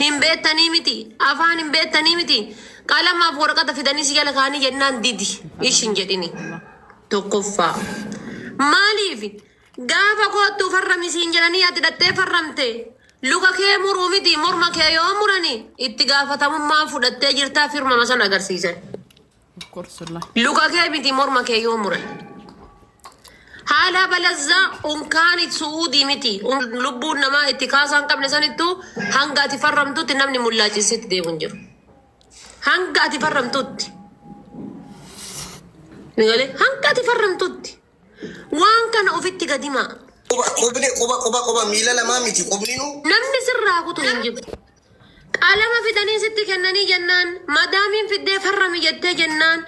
هم بيتني متي أفان هم بيتني متي قال ما فورقة في دنيس يلا كاني جنان ديدي إيش نجدني تقفى مالي في قافا قوت فرمي سينجلاني أتدت فرمتي لوكا كي مرومتي مرما كي يوم مراني اتقافة تمام ما فودت جرتا فيرما مثلا أجر سيزن لوكا كي بيتي مرما كي يوم مراني حالا بلزا كانت سعودي متي لبون نما اتكاسا قبل سنتو هنگا تفرمتو تنمني ملاجي ست دي ونجر هنگا تفرمتو نقولي هنگا تفرمتو وان كان اوفتي قديما قبا ميلا لما ميتي قبنينو نمني سرها كتو ينجب قالما في دني ست كنني جنان مدامين في الدي فرمي جدي جنان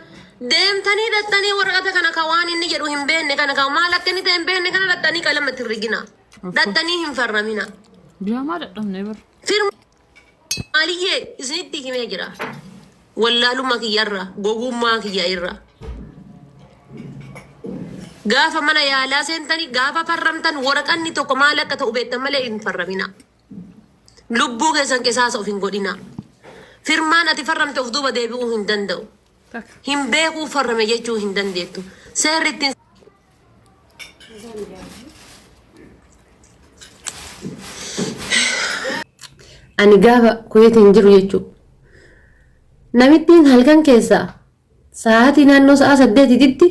deemtanii dhattanii waraqata kana ka waan inni jedhu hin beekne kana ka maal akka inni ta'e hin beekne kana dhattanii qalama itti rigina dhattanii hin farramina. Biyyamaa dadhabnee bar. Maaliyyee isinitti himee jira wallaalummaa kiyyarra gogummaa kiyya irra gaafa mana yaalaa seentanii gaafa farramtan waraqanni tokko maal akka ta'u beektan malee hin farramina. Lubbuu keessan keessaas of hin godhina. Firmaan ati farramte of duuba deebi'uu hin danda'u. Him beeku farrame jechuu hin dandeettu seerritti ani gaafa kuyeetiin jiru jechuu namittiin halkan keessa sa'aatii naannoo sa'a 8titti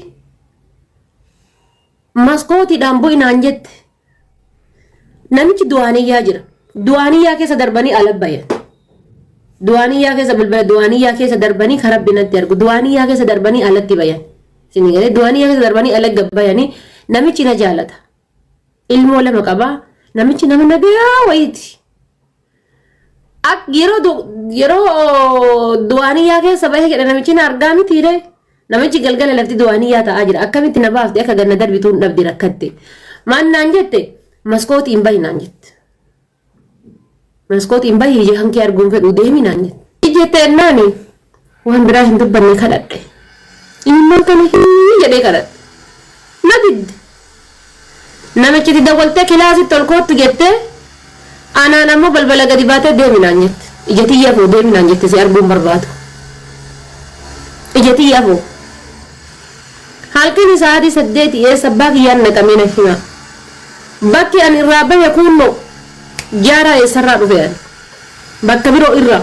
maskootiidhaan bu'inaan jette namichi du'aaniyyaa jira du'aaniyyaa keessa darbanii alabbayan du'aaniyyaa keessa bilbila du'aaniyyaa keessa darbanii karabbinatti argu du'aaniyyaa keessa darbanii alatti bayan sinigale du'aaniyyaa keessa darbanii alagga bayanii namichi na jaalata ilmoo lama qaba namichi nama nagayaa wayiti ak yeroo du'aaniyyaa keessa bahee jedha namichi na argaa mitiire namichi galgala lafti du'aaniyyaa ta'aa jira akkamitti na baafte akka ganna darbituun dhabdi rakkatte maan naan jette maskootiin bahinaan jette maskootii hin bahi je hanki arguun fedhu deeminaan jette ennaani waan biraa hin dubbanne kadhadhe immoo kana hin jedhee kadhadhe nabidde namichi dawwaltee kilaasitti ol koottu jette anaan ammoo balbala gadi baatee deeminaan jette ija xiyyaafoo deeminaan jette si arguun barbaadu ija xiyyaafoo halkan sa'aatii 8 eessa abbaa kiyyaan naqamee na hima bakki ani irraa bahe kunno jaara eessarraa dhufean bakka biroo irra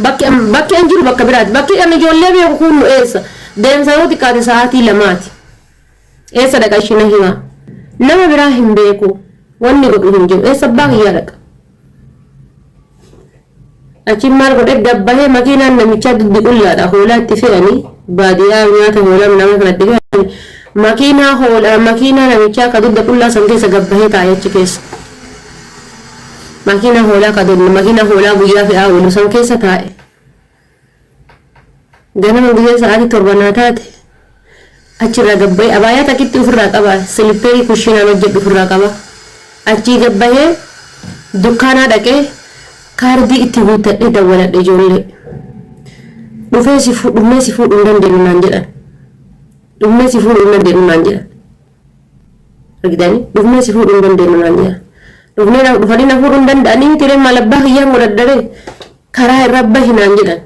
bakki an jiru bakka biraati bakki an ijoollee beeku kun nu eessa deemsanuu xiqqaate sa'aatii 2ti eessa dhaqa ishina hima nama biraa hin beeku wanni godhu hin jiru eessa abbaa kiyyaa dhaqa achi maal godhe gabbahee makiinaan namichaa duddi qullaadha hoolaa itti fe'anii baadiyyaa nyaata hoolaa nama kanatti fe'anii makiinaa namichaa ka dudda qullaa san keessa gabbahee taa'ee achi keessa makina hola kadon makina hola guyyaa fe'aa wal san keessa taa'e ganama guyyaa sa'aatii 7 taate achirra gabbahee abaayaa takitti ofirraa qaba silippeerii kushiinaan hojjedhu ofirraa qaba achi gabbahee dukkaanaa dhaqee kaardii itti guuttadhee dawwaladhe ijoollee dhufee si fuudhuu hin dandeenyu naan jedhan dhufnee si fuudhuu hin dandeenyu naan jedhan argitanii dhufnee si fuudhuu hin dandeenyu naan jedhan dhufanii na fuudhuu hin danda'anii tiree maal abbaa kiyyaan godhaddaree karaa irra bahinaan jedhan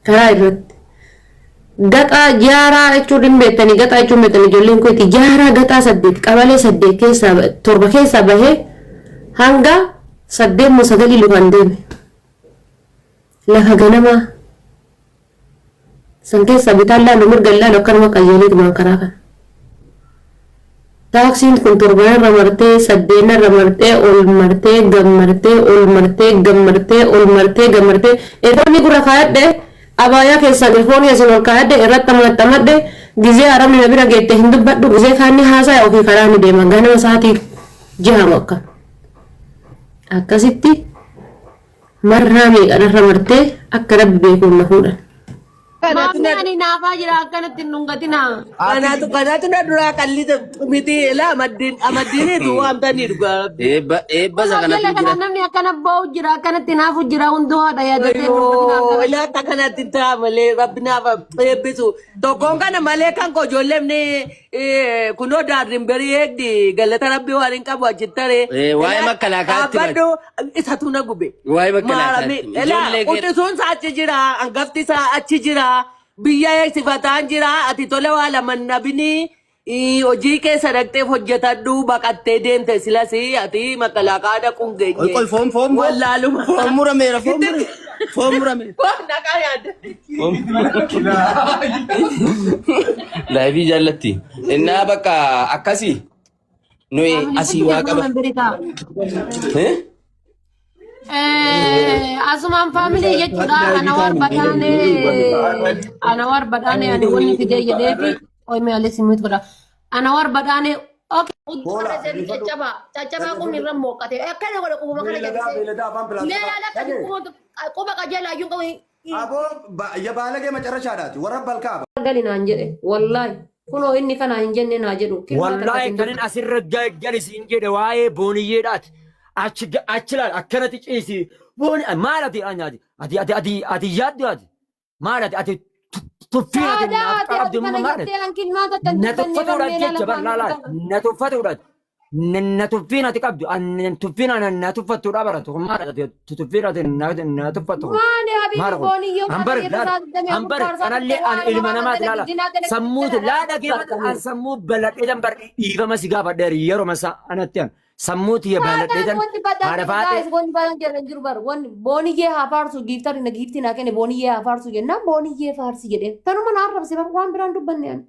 karaa irratti gaxaa jaaraa jechuun hin beektanii gaxaa jechuun beektanii ijoolleen kooti jaaraa gaxaa 8 qabalee 8 keessaa 7 keessaa bahee hanga 8 lufaan deeme lafa ganamaa san keessaa bitaan laalu mirga laalu akkanuma qayyaleetuma karaa kana taaksiin kun 7 irra martee 8 irra martee ol martee gammartee ol martee gammartee ol martee gammartee eefoonni gurra kaayadhe abaayaa keessaan eefoonni asin ol kaayadhe irratti maxxamadhe gizee aramni na bira geette hin dubbadhu gizee kaanni haasaa ofii karaa ni deema ganama sa'aatii 6 akkasitti marraa meeqanarra martee akka rabbi beekuun na fuudhan Maamni ani naafaa jira akkanatti hin dhungatinaa. Kanaatu na duraa kallita miti ela amaddiniitu waamtanii dhugaa. Eebba isa Jala kanatti kana namni akkana ba'u jira akkanatti naafu jira hunduu haadha yaadatee Ela akka kanatti ta'a malee rabbi naaf eebbisu. Tokkoon kana malee kan koo ijoolleen kunoo daadhiin berii eegdi galata rabbi waan hin qabu achittare. Waa'ee makkalaakaatti Abaddo isatu na gube. Waa'ee makkalaakaatti. Ela quxisuun isaa achi jira hangafti isaa achi jira. Biyya eegsifataan jira ati tola waa lama nabini hojii keessa dhaqxee hojjetadhu baqattee deemte silas ati makalaakaa dhaquun geenye. Qoy foom Wallaaluma. foom murameera foom murameera. Naqaa yaadda. Laayifii jaallatti. Innaa bakka akkasii nuyi asii waa qaba. Asumaan faamilii jechuudha. Anawar Badaane ani wanni fidee jedhee fi oomishaalee alee simmiit godha. Anawar Badaane caccabaa kun irra mooqqate. Akkana godha qubuma kana jedhee. Leelaa akka quba qajeelaa iyyuu qabu. Aboo ya baalagee macarrashaadhaati warra balkaaba. Gali naan jedhe wallaahi kunoo inni kana hin jenne naa jedhu. Wallahi kanin asirra galisiin jedhe waa'ee booniyyeedhaati. Achi laal akkanatti ciisi. Booni maal ati anyaati? Ati yaaddu ati? Maal ati tuffii ati naaf qabdu maal ati? Na tuffatuudhaat jecha bal'aa na tuffatuudhaat. Na tuffiin ati qabdu tuffiin na tuffattuudha baratu maal ati tuffiin ati na tuffattu. Hambari kanallee ani ilma namaati laala. Sammuutu laadha keessa sammuu bal'adheetan bar dhiifama si gaafadheeri yeroo masa anatti an. Sammuuti ya bal'adheetan haadha faate. Wanti baay'een jedhan jiru bar wanni booniyyee haa faarsu giiftarri na giiftii naa kenne booniyyee haa faarsu jennaan booniyyee faarsi jedheen tanuma na arrabse bar waan biraan dubbanne ani.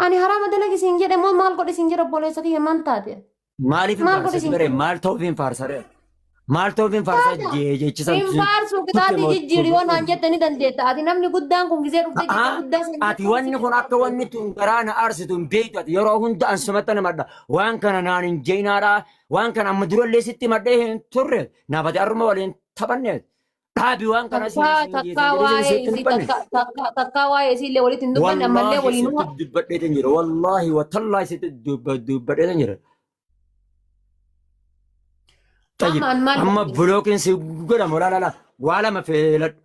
Ani haraama dalagi siin jedhe moo maal godhe siin jedhe obboleessa kiyya maal taate? Maaliif hin faarsa bare maal ta'uuf hin faarsa re? Maal ta'uuf hin faarsa jechisan. Hin faarsu kitaabni jijjiiru yoo naan jette ni dandeetta. Ati namni guddaan kun gisee dhufte jetta guddaa siin. Ati wanni kun akka wanni tun garaa na aarsitu hin beektu ati yeroo hunda an sumatti namadha. Waan kana naan hin jeenaadha. Waan kana amma durallee sitti madhee hin turre. Naaf ati arruma waliin taphanne. Dhaabi waan kana takkaa waa'ee isiillee walitti hin dubbanne ammallee waliin huma. Dubbadheetan jira wallaahi watallaahi sitti dubbadheetan jira. Amma bulookiin si godhamu laala waa lama feeladhu.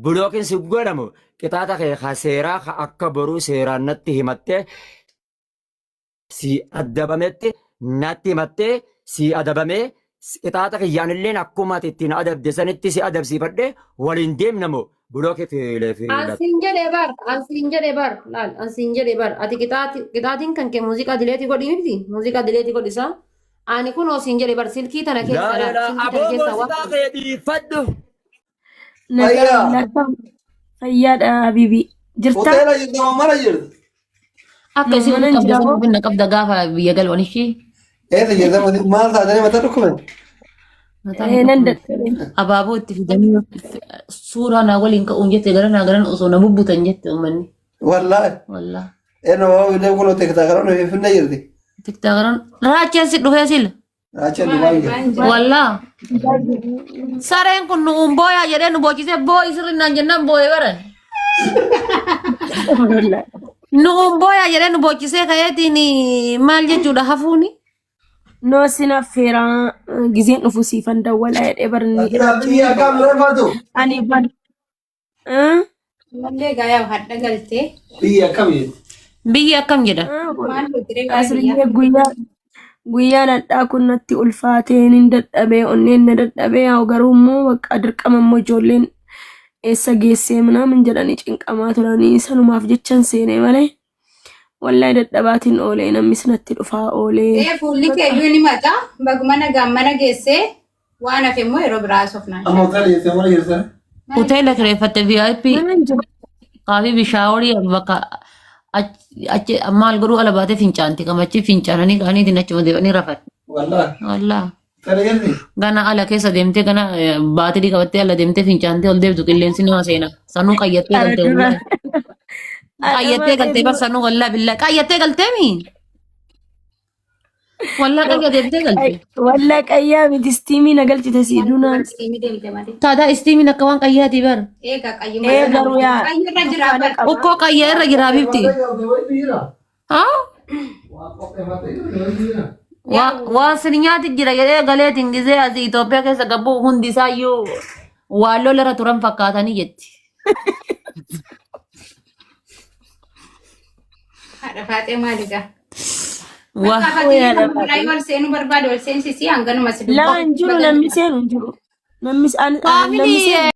Bulookiin si godhamu qixaata kee seeraa akka boruu seeraan natti himattee si adabametti natti himattee si adabamee qixaata kiyyaanilleen akkuma ati ittiin adabde sanitti si adabsiifadhee waliin deemnamoo bulookii feeladhu. Ansiin jedhee bar laal ansiin jedhee bar ati qixaatiin kan kee muuziqaa dileetii godhi miti muuziqaa dileetii godhisaa. Ani kun osin jedhe bar silkii tana keessa fayyaadha Habibi jirta. Hoteela jirtu mara jirtu. Akka isin qabda binna qabda gaafa biyya galwan ishee. Eessa jirta maal taatanii mata dhukkuban? Nan dadhabe. Abaaboo itti fidanii suuraa naa waliin ka'uun jette gara naa garan osoo na bubbutan jette uummanni. Wallaahi. Wallaahi. Eenyu waa wiilee kun tiktaakaroon fi finna jirti. Tiktaakaroon raacheen si dhufee sila. Raacheen dhufaa jirti. Wallaa. Sareen kun nu umbooyaa jedhee nu boochisee boo'i sirrinnaan jennaan boo'ee baran. Nu umbooyaa jedhee nu boochisee ka'eetiin maal jechuudha hafuuni. No sina fera gizeen dhufu siifan dawwala jedhee barni. Biyya akkam reeffatu? Ani ban. Mallee gaayaa hadda galtee. Biyya akkam jirti? Biyya akkam jedha? Asirlee guyyaa nadhaa kun natti ulfaatee hin dadhabee onneen na dadhabee haa garuu immoo bakka dirqama immoo ijoolleen eessa geessee minaamin jedhanii cinqamaa turanii sanumaaf jechan seenee malee wallahi dadhabaatiin oolee namnis natti dhufaa oolee. Fuulli keeyyuu ni mata bagmana gammana geessee waan hafe immoo yeroo biraa sofnaa. Amma hoteela jirti mara jirti. Hoteela kireeffatte VIP qaafii bishaaworii bakka achi maal godhuu ala baatee fincaanti qamachi fincaananii qaaniitiin achuma deebanii rafan. Wallaa. Kana jirti? Gana ala keessa deemtee gana baatirii qabattee ala deemtee fincaantee ol deebtu qilleensi nama seena. Sanuu qayyattee galtee. Qayyattee galtee bar sanuu wallaa billaa qayyattee galtee mi? Wallaa qayyaa deemtee galte. Walla qayyaa miti istiimii na galchite siidunaan. Istiimii deemte malee. Taataa istiimiin akka waan qayyaatii bara. Eegaa qayyuma. Garuu yaa. Qayyirra jira bara. Ukkoo qayyaa irra jira bifti. Haa? Waan sin nyaati jira jedhee galeetiin gisee asii Itoophiyaa keessa gabbuu hundi isaayyuu waan lolarra turan fakkaatanii jetti. Haadha Faaxee maaligaa? Waa. Ol seenuu barbaade ol seensisii hanganuma si Laan jiru namni seenu hin jiru. Namni Faamilii